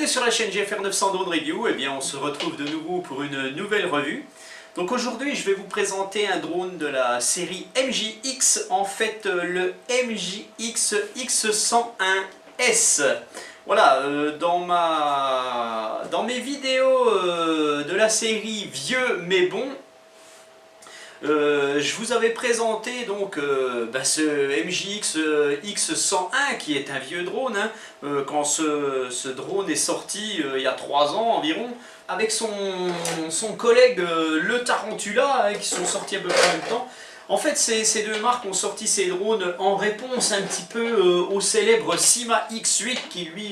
Bienvenue sur la chaîne GFR 900 Drone Review. Eh bien, on se retrouve de nouveau pour une nouvelle revue. Donc aujourd'hui, je vais vous présenter un drone de la série MJX, en fait le MJX X101S. Voilà, dans mes vidéos de la série Vieux mais bon, je vous avais présenté donc ce MJX X101 qui est un vieux drone, hein, quand ce drone est sorti il y a 3 ans environ, avec son collègue le Tarantula, hein, qui sont sortis à peu près en même temps. En fait, ces deux marques ont sorti ces drones en réponse un petit peu au célèbre Syma X8 qui lui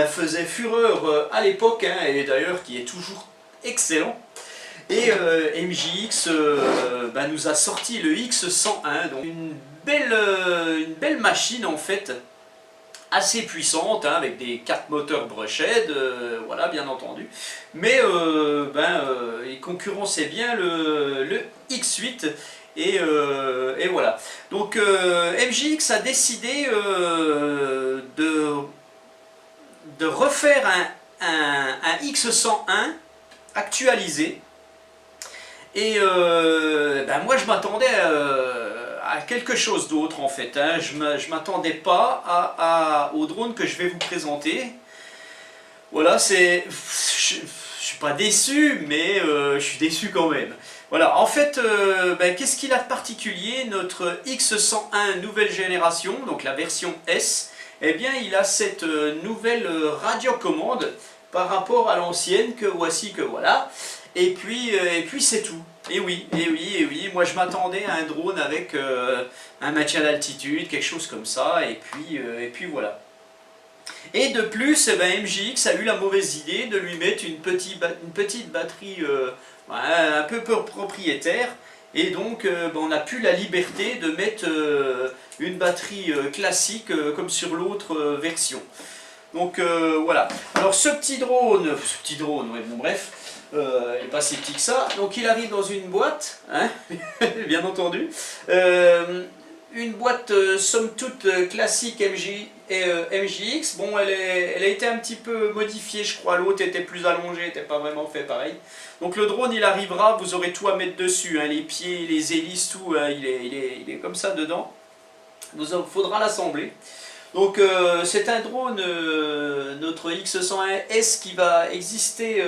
faisait fureur à l'époque, hein, et d'ailleurs qui est toujours excellent. Et MJX nous a sorti le X101, donc une belle machine en fait, assez puissante, hein, avec des 4 moteurs Brushhead, voilà, bien entendu, mais il concurrençait bien le X8. Et voilà. Donc MJX a décidé de refaire un X101 actualisé. Et moi je m'attendais à quelque chose d'autre en fait, hein. Je m'attendais pas au drone que je vais vous présenter. Voilà, je suis pas déçu, mais je suis déçu quand même. Voilà, en fait, qu'est-ce qu'il a de particulier, notre X101 nouvelle génération, donc la version S? Eh bien, il a cette nouvelle radiocommande par rapport à l'ancienne, que voici, que voilà. Et puis c'est tout. Et oui, moi je m'attendais à un drone avec un maintien d'altitude, quelque chose comme ça, et puis voilà. Et de plus, MJX a eu la mauvaise idée de lui mettre une petite batterie un peu propriétaire, et donc on a plus la liberté de mettre une batterie classique comme sur l'autre version. Donc voilà. Alors ce petit drone, ouais, bon bref, il n'est pas si petit que ça. Donc il arrive dans une boîte, hein, bien entendu. Une boîte somme toute classique MJX. Bon, elle a été un petit peu modifiée, je crois. L'autre était plus allongée, n'était pas vraiment fait pareil. Donc le drone, il arrivera, vous aurez tout à mettre dessus, hein, les pieds, les hélices, tout, hein, il est comme ça dedans. Il faudra l'assembler. Donc c'est un drone, notre X101S, qui va exister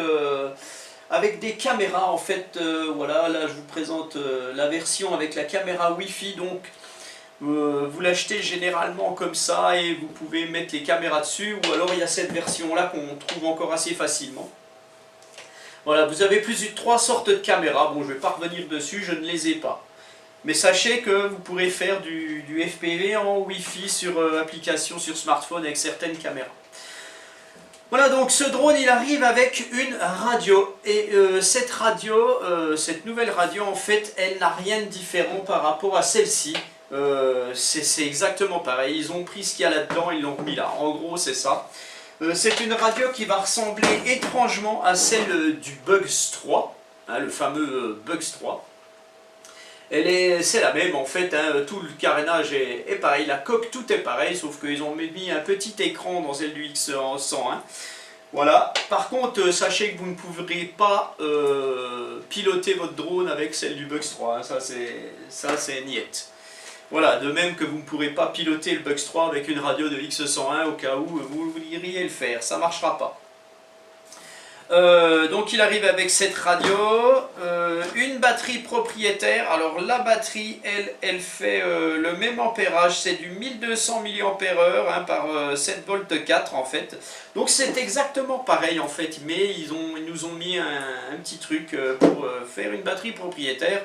avec des caméras en fait. Voilà, là je vous présente la version avec la caméra Wi-Fi. Donc vous l'achetez généralement comme ça et vous pouvez mettre les caméras dessus, ou alors il y a cette version là qu'on trouve encore assez facilement. Voilà, vous avez plus de 3 sortes de caméras. Bon, je ne vais pas revenir dessus, je ne les ai pas. Mais sachez que vous pourrez faire du FPV en Wi-Fi sur application sur smartphone avec certaines caméras. Voilà, donc ce drone il arrive avec une radio, et cette nouvelle radio en fait, elle n'a rien de différent par rapport à celle-ci. C'est exactement pareil, ils ont pris ce qu'il y a là-dedans, ils l'ont mis là, en gros c'est ça. C'est une radio qui va ressembler étrangement à celle du Bugs 3, hein, le fameux Bugs 3. C'est la même en fait, hein, tout le carénage est pareil, la coque tout est pareil, sauf qu'ils ont mis un petit écran dans celle du X101. Voilà. Par contre, sachez que vous ne pourrez pas piloter votre drone avec celle du Bugs 3, hein, ça c'est niette. Voilà, de même que vous ne pourrez pas piloter le Bugs 3 avec une radio de X101 au cas où vous voudriez le faire, ça ne marchera pas. Donc il arrive avec cette radio, une batterie propriétaire. Alors la batterie, elle fait le même ampérage, c'est du 1200 mAh, hein, par 7 volts 4 en fait. Donc c'est exactement pareil en fait, mais ils nous ont mis un petit truc pour faire une batterie propriétaire.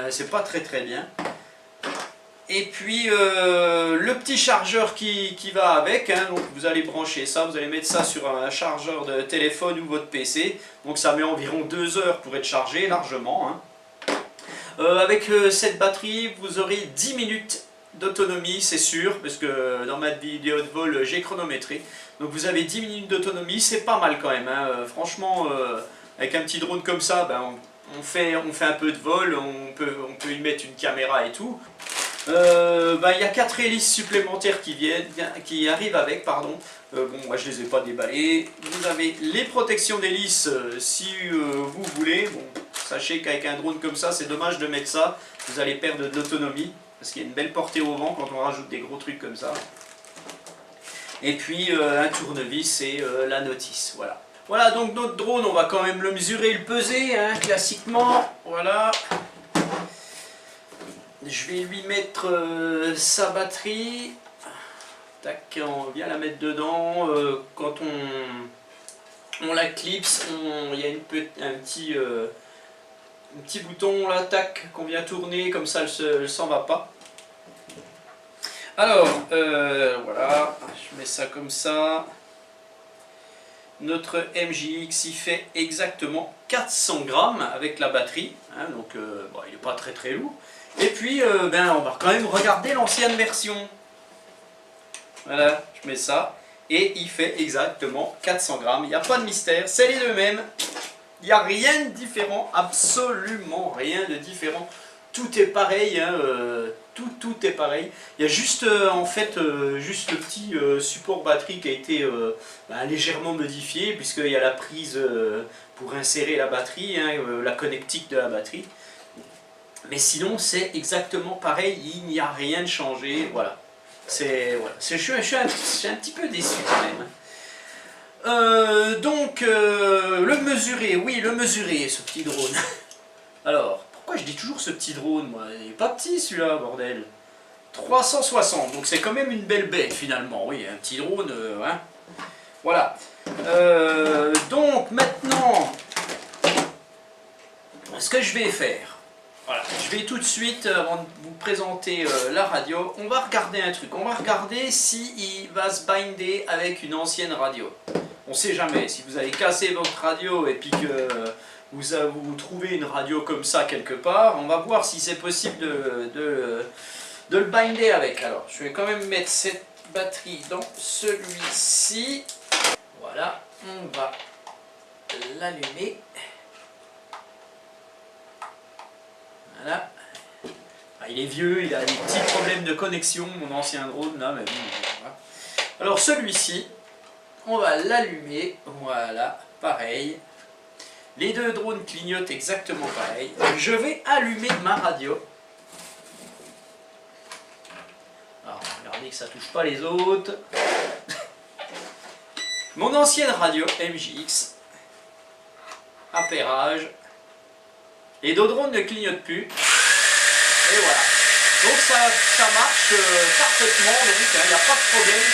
C'est pas très bien. Et puis le petit chargeur qui va avec, hein, donc vous allez brancher ça, vous allez mettre ça sur un chargeur de téléphone ou votre PC, donc ça met environ 2 heures pour être chargé largement, hein. Avec cette batterie vous aurez 10 minutes d'autonomie, c'est sûr, parce que dans ma vidéo de vol j'ai chronométré, donc vous avez 10 minutes d'autonomie, c'est pas mal quand même, hein. Franchement avec un petit drone comme ça, on fait un peu de vol, on peut y mettre une caméra et tout. Il y a 4 hélices supplémentaires qui arrivent avec, pardon. Bon, moi je les ai pas déballées. Vous avez les protections d'hélice si vous voulez. Bon, sachez qu'avec un drone comme ça, c'est dommage de mettre ça. Vous allez perdre de l'autonomie parce qu'il y a une belle portée au vent quand on rajoute des gros trucs comme ça. Et puis un tournevis et la notice, voilà. Voilà, donc notre drone, on va quand même le mesurer et le peser, hein, classiquement. Voilà. Je vais lui mettre sa batterie. Tac, on vient la mettre dedans. Quand on la clipse, il y a un petit bouton là, tac, qu'on vient tourner, comme ça elle s'en va pas. Alors, voilà, je mets ça comme ça. Notre MJX, il fait exactement 400 grammes avec la batterie, hein, donc bon, il n'est pas très très lourd. Et puis, on va quand même regarder l'ancienne version. Voilà, je mets ça, et il fait exactement 400 grammes, il n'y a pas de mystère, c'est les deux mêmes. Il n'y a rien de différent, absolument rien de différent. Tout est pareil, hein, tout est pareil. Il y a juste en fait juste le petit support batterie qui a été légèrement modifié, puisqu'il y a la prise pour insérer la batterie, hein, la connectique de la batterie. Mais sinon c'est exactement pareil, il n'y a rien de changé, voilà. Voilà. Je suis un petit peu déçu quand même. Le mesurer, oui, le mesurer, ce petit drone. Alors, pourquoi je dis toujours ce petit drone, moi? Il n'est pas petit celui-là, bordel. 360, donc c'est quand même une belle bête finalement, oui, un petit drone, hein. Voilà. Donc maintenant, ce que je vais faire, voilà, je vais tout de suite, avant de vous présenter la radio, on va regarder un truc. On va regarder s'il va se binder avec une ancienne radio. On sait jamais, si vous avez cassé votre radio et puis que vous trouvez une radio comme ça quelque part, on va voir si c'est possible de le binder avec. Alors, je vais quand même mettre cette batterie dans celui-ci. Voilà, on va l'allumer. Voilà. Ah, il est vieux, il a des petits problèmes de connexion, mon ancien drone là, mais bon, voilà. Alors celui-ci, on va l'allumer, voilà, pareil. Les deux drones clignotent exactement pareil. Je vais allumer ma radio. Alors, regardez que ça touche pas les autres. Mon ancienne radio MJX, appairage. Les deux drones ne clignotent plus. Et voilà. Donc ça marche parfaitement, donc il n'y a pas de problème.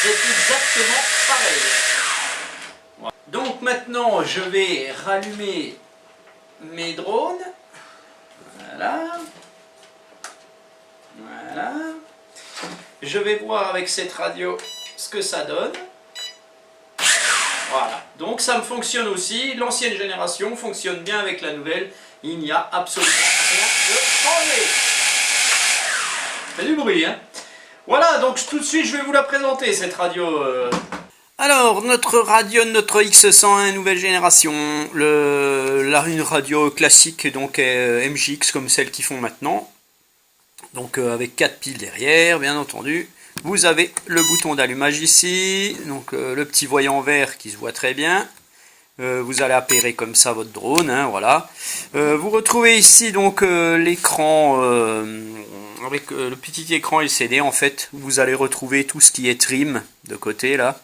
C'est exactement pareil. Voilà. Donc maintenant je vais rallumer mes drones. Voilà. Voilà. Je vais voir avec cette radio ce que ça donne. Voilà, donc ça me fonctionne aussi, l'ancienne génération fonctionne bien avec la nouvelle, il n'y a absolument rien de changé. C'est du bruit, hein. Voilà, donc tout de suite je vais vous la présenter cette radio. Alors, notre radio, notre X101 nouvelle génération, une radio classique, donc MJX comme celles qui font maintenant, donc avec 4 piles derrière, bien entendu. Vous avez le bouton d'allumage ici, donc le petit voyant vert qui se voit très bien. Vous allez appairer comme ça votre drone, hein, voilà. Vous retrouvez ici donc l'écran, avec le petit écran LCD en fait. Vous allez retrouver tout ce qui est trim de côté là.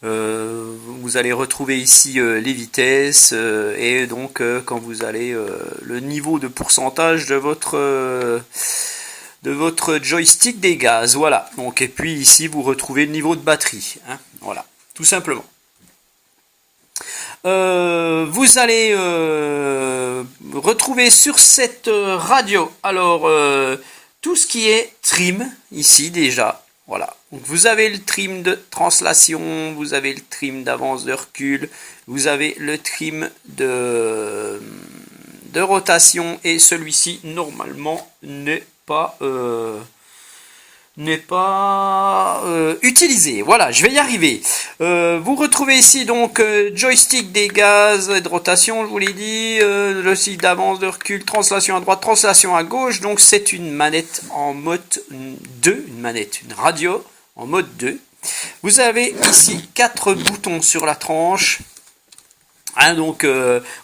Vous allez retrouver ici les vitesses et donc quand vous allez le niveau de pourcentage de votre joystick des gaz, voilà. Donc et puis ici vous retrouvez le niveau de batterie, hein, voilà, tout simplement. Vous allez retrouver sur cette radio, alors tout ce qui est trim ici déjà, voilà. Donc vous avez le trim de translation, vous avez le trim d'avance de recul, vous avez le trim de rotation et celui-ci normalement n'est pas n'est pas utilisé. Voilà, je vais y arriver. Vous retrouvez ici donc joystick des gaz et de rotation, je vous l'ai dit, le cycle d'avance, de recul, translation à droite, translation à gauche. Donc c'est une manette en mode 2, une radio en mode 2. Vous avez ici 4 boutons sur la tranche. Hein, donc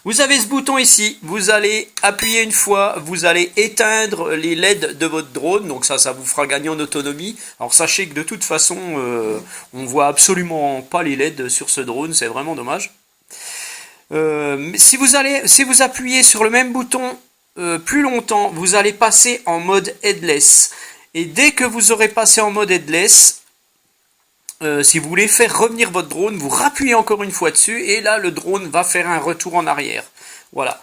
vous avez ce bouton ici, vous allez appuyer une fois, vous allez éteindre les LED de votre drone, donc ça vous fera gagner en autonomie. Alors sachez que de toute façon on voit absolument pas les LED sur ce drone, c'est vraiment dommage. Si vous appuyez sur le même bouton plus longtemps, vous allez passer en mode headless, et dès que vous aurez passé en mode headless, si vous voulez faire revenir votre drone, vous rappuyez encore une fois dessus et là le drone va faire un retour en arrière. Voilà.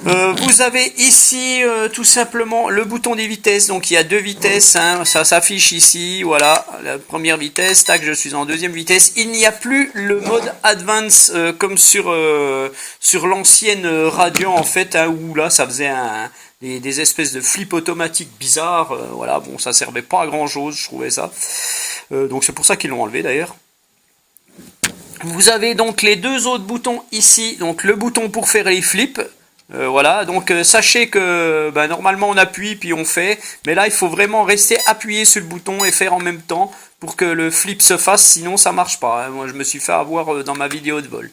Vous avez ici tout simplement le bouton des vitesses. Donc il y a 2 vitesses, hein, ça s'affiche ici. Voilà, la première vitesse, tac, je suis en deuxième vitesse. Il n'y a plus le mode Advance comme sur l'ancienne Radiant en fait, hein, où là ça faisait des espèces de flips automatiques bizarres. Voilà, bon, ça servait pas à grand chose, je trouvais ça. Donc c'est pour ça qu'ils l'ont enlevé d'ailleurs. Vous avez donc les 2 autres boutons ici, donc le bouton pour faire les flips. Voilà, donc sachez que normalement on appuie puis on fait, mais là il faut vraiment rester appuyé sur le bouton et faire en même temps pour que le flip se fasse, sinon ça marche pas, hein. Moi je me suis fait avoir dans ma vidéo de vol.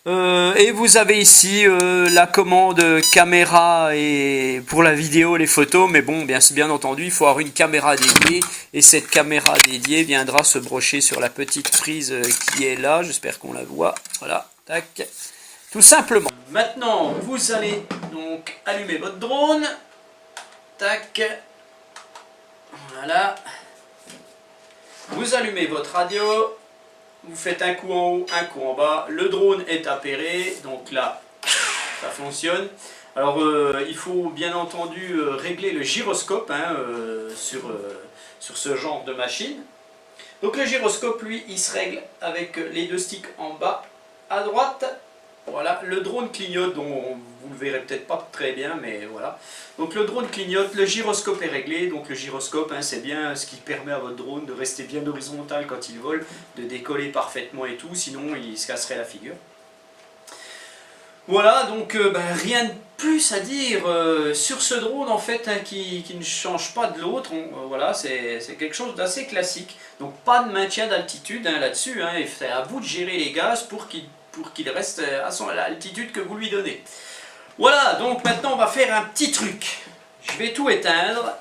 Et vous avez ici la commande caméra et pour la vidéo, les photos, mais bon, bien entendu, il faut avoir une caméra dédiée, et cette caméra dédiée viendra se brocher sur la petite prise qui est là, j'espère qu'on la voit, voilà, tac, tout simplement. Maintenant, vous allez donc allumer votre drone, tac, voilà, vous allumez votre radio. Vous faites un coup en haut, un coup en bas, le drone est appairé, donc là, ça fonctionne. Alors, il faut bien entendu régler le gyroscope hein, sur ce genre de machine. Donc le gyroscope, lui, il se règle avec les 2 sticks en bas à droite. Voilà, le drone clignote, dont vous ne le verrez peut-être pas très bien, mais voilà. Donc le drone clignote, le gyroscope est réglé, donc le gyroscope, hein, c'est bien ce qui permet à votre drone de rester bien horizontal quand il vole, de décoller parfaitement et tout, sinon il se casserait la figure. Voilà, donc rien de plus à dire sur ce drone en fait hein, qui ne change pas de l'autre. Voilà, c'est quelque chose d'assez classique. Donc pas de maintien d'altitude hein, là-dessus, hein, et c'est à vous de gérer les gaz pour qu'il reste à l'altitude que vous lui donnez. Voilà, donc maintenant on va faire un petit truc. Je vais tout éteindre.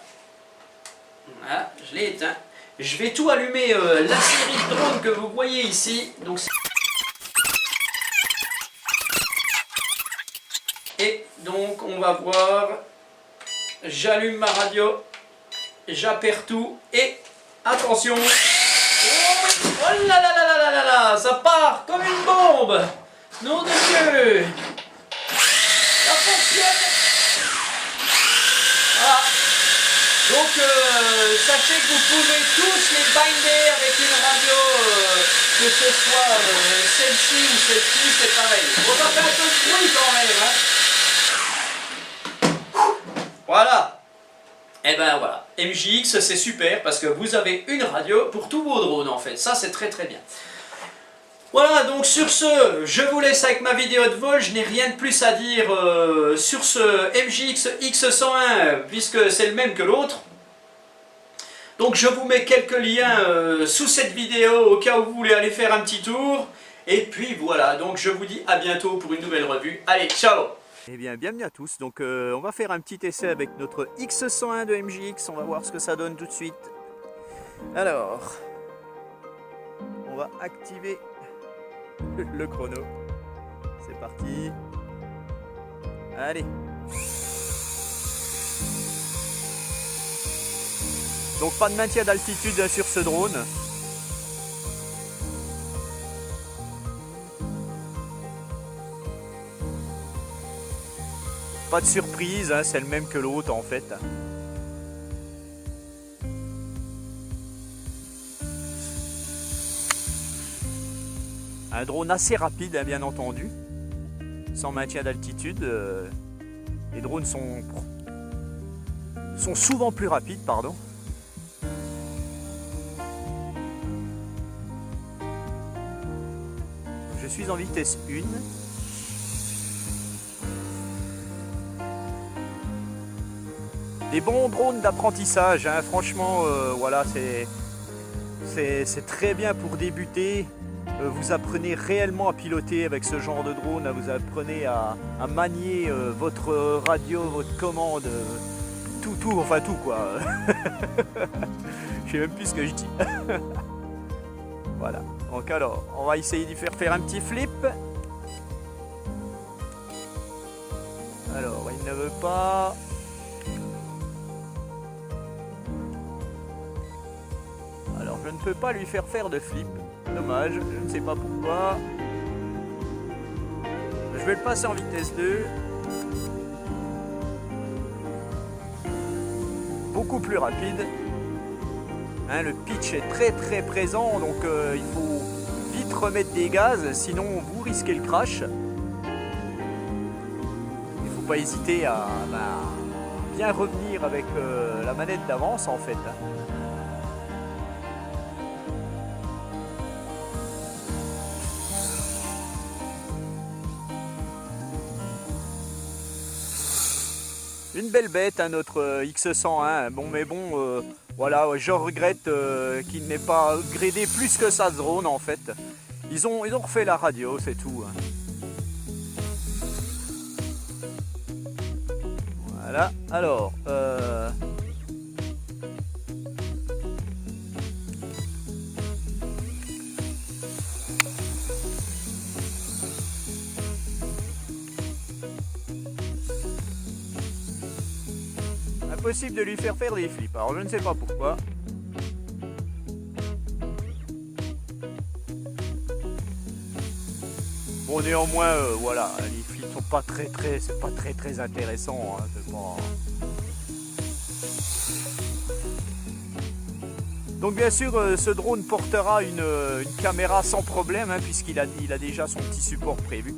Voilà, je l'ai éteint. Je vais tout allumer la série de drones que vous voyez ici. Donc, et donc on va voir. J'allume ma radio. J'appaire tout. Et attention. Oh là là là là là là là, ça part comme une bombe. Nom de Dieu. Ça fonctionne. Voilà. Donc sachez que vous pouvez tous les binder avec une radio, que ce soit celle-ci ou celle-ci, c'est pareil. On va faire un peu de bruit quand même. Hein. Voilà. Et ben voilà, MJX c'est super parce que vous avez une radio pour tous vos drones en fait, ça c'est très très bien. Voilà, donc sur ce, je vous laisse avec ma vidéo de vol, je n'ai rien de plus à dire sur ce MJX X101 puisque c'est le même que l'autre. Donc je vous mets quelques liens sous cette vidéo au cas où vous voulez aller faire un petit tour. Et puis voilà, donc je vous dis à bientôt pour une nouvelle revue. Allez, ciao! Eh bien, bienvenue à tous. Donc, on va faire un petit essai avec notre X101 de MJX. On va voir ce que ça donne tout de suite. Alors, on va activer le chrono. C'est parti. Allez. Donc, pas de maintien d'altitude sur ce drone. Pas de surprise, hein, c'est le même que l'autre en fait. Un drone assez rapide, hein, bien entendu, sans maintien d'altitude. Les drones sont souvent plus rapides, pardon. suis en vitesse 1. Des bons drones d'apprentissage, hein. Franchement, voilà, c'est très bien pour débuter. Vous apprenez réellement à piloter avec ce genre de drone, vous apprenez à manier votre radio, votre commande, tout, enfin tout quoi. Je sais même plus ce que je dis. Voilà, donc alors, on va essayer d'y faire un petit flip. Alors, il ne veut pas. Alors, je ne peux pas lui faire de flip. Dommage, je ne sais pas pourquoi. Je vais le passer en vitesse 2. Beaucoup plus rapide. Hein, le pitch est très présent, donc il faut vite remettre des gaz, sinon vous risquez le crash. Il ne faut pas hésiter à bien revenir avec la manette d'avance en fait. Hein. Une belle bête, hein, notre X101. Bon, mais bon, voilà, je regrette qu'il n'ait pas upgradé plus que ça ce drone en fait. Ils ont refait la radio, c'est tout. Hein. Voilà, alors. Impossible de lui faire des flips, alors je ne sais pas pourquoi. Bon, néanmoins, voilà, les flips sont pas c'est pas très intéressant. Hein, c'est pas... Donc bien sûr, ce drone portera une caméra sans problème, hein, puisqu'il a déjà son petit support prévu.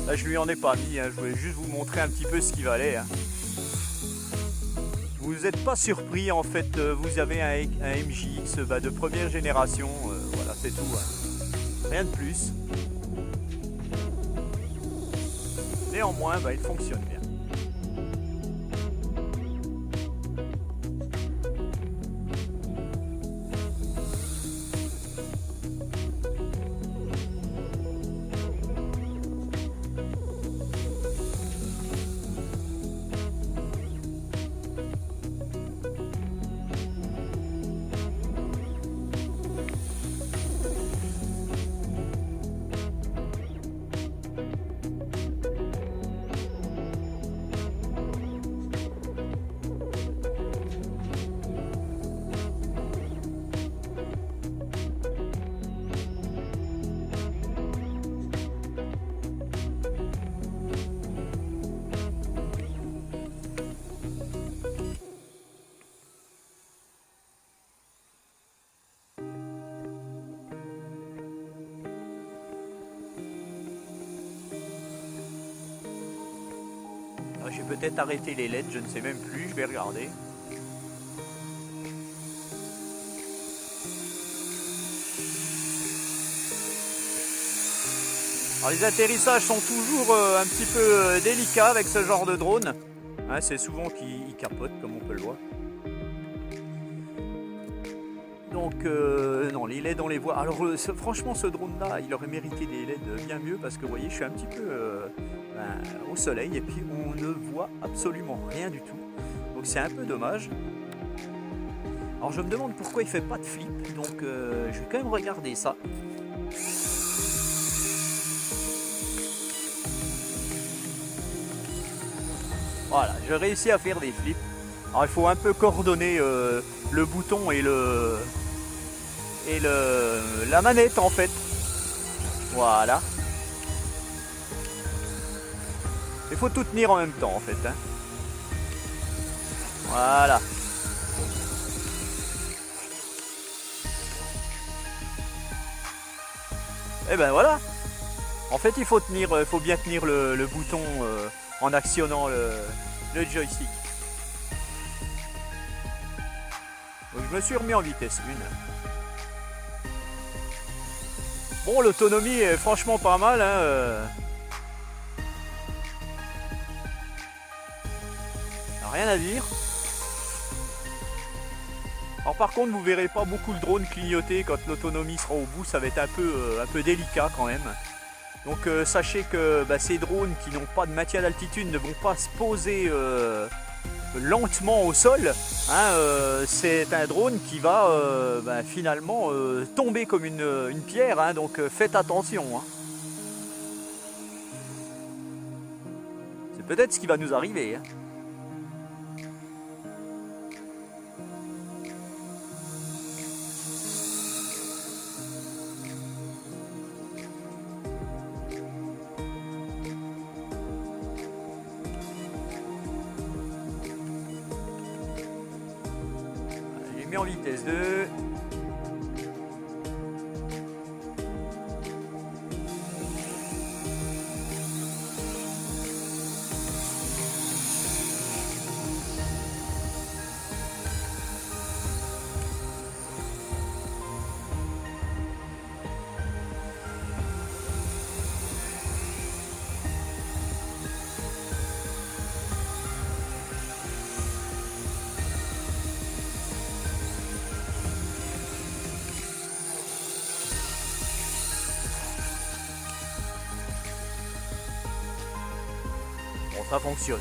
Là, je lui en ai pas mis, hein. Je voulais juste vous montrer un petit peu ce qu'il valait. Hein. Vous n'êtes pas surpris, en fait, vous avez un MJX de première génération, voilà, c'est tout. Hein. Rien de plus. Néanmoins, il fonctionne bien. J'ai peut-être arrêté les LED, je ne sais même plus, je vais regarder. Alors les atterrissages sont toujours un petit peu délicats avec ce genre de drone. Hein, c'est souvent qu'ils capotent comme on peut le voir. Donc non, les LED on les voit. Alors franchement ce drone là il aurait mérité des LED bien mieux parce que vous voyez je suis un petit peu au soleil et puis on ne voit absolument rien du tout. Donc c'est un peu dommage. Alors je me demande pourquoi il fait pas de flip, donc je vais quand même regarder ça. Voilà, j'ai réussi à faire des flips. Alors il faut un peu coordonner le bouton et la manette en fait. Voilà. Il faut tout tenir en même temps en fait. Hein. Voilà. Et ben voilà. En fait il faut bien tenir le bouton en actionnant le joystick. Donc, je me suis remis en vitesse 1. Bon, l'autonomie est franchement pas mal, hein, rien à dire. Alors par contre, vous verrez pas beaucoup le drone clignoter quand l'autonomie sera au bout, ça va être un peu délicat quand même. Donc sachez que ces drones qui n'ont pas de maintien d'altitude ne vont pas se poser lentement au sol. Hein, c'est un drone qui va finalement tomber comme une pierre, hein, donc faites attention. Hein. C'est peut-être ce qui va nous arriver. Hein. J'ai mis en vitesse 2. Bon, ça fonctionne.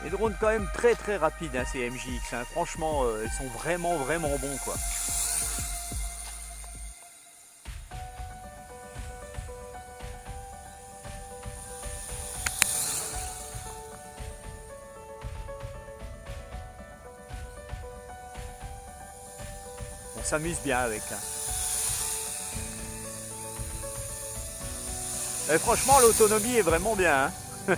Les drones quand même très rapides, hein, ces MJX. Hein. Franchement, ils sont vraiment bons quoi. On s'amuse bien avec. Hein. Et franchement, l'autonomie est vraiment bien. Hein.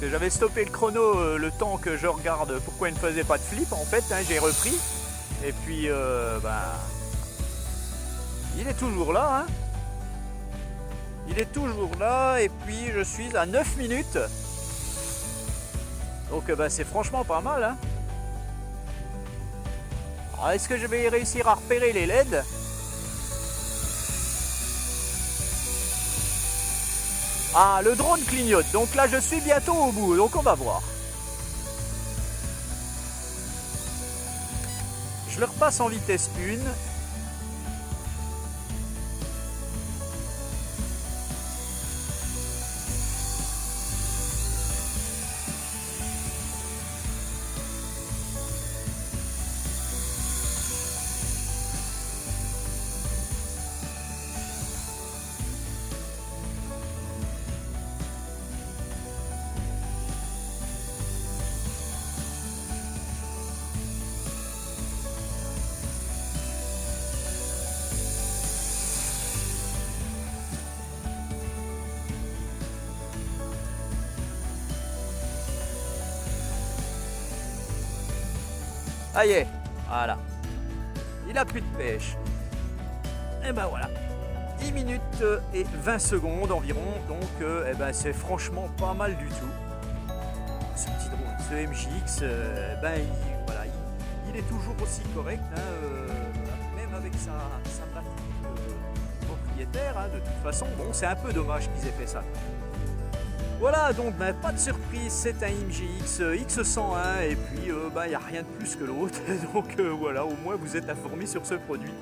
J'avais stoppé le chrono le temps que je regarde pourquoi il ne faisait pas de flip. En fait, hein, j'ai repris. Et puis, il est toujours là. Hein. Il est toujours là. Et puis, je suis à 9 minutes. Donc, c'est franchement pas mal. Hein. Alors, est-ce que je vais réussir à repérer les LED ? Ah, le drone clignote. Donc là, je suis bientôt au bout. Donc on va voir. Je le repasse en vitesse 1. Ah y est, voilà. Il a plus de pêche. Et ben voilà. 10 minutes et 20 secondes environ. Donc c'est franchement pas mal du tout. Ce petit drone, ce MJX, il est toujours aussi correct. Hein, même avec sa batterie propriétaire. Hein, de toute façon, bon, c'est un peu dommage qu'ils aient fait ça. Voilà, donc pas de surprise, c'est un MJX X101 et puis il n'y a rien de plus que l'autre. Donc voilà, au moins vous êtes informés sur ce produit.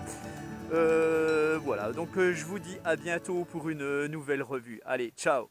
Voilà, donc je vous dis à bientôt pour une nouvelle revue. Allez, ciao!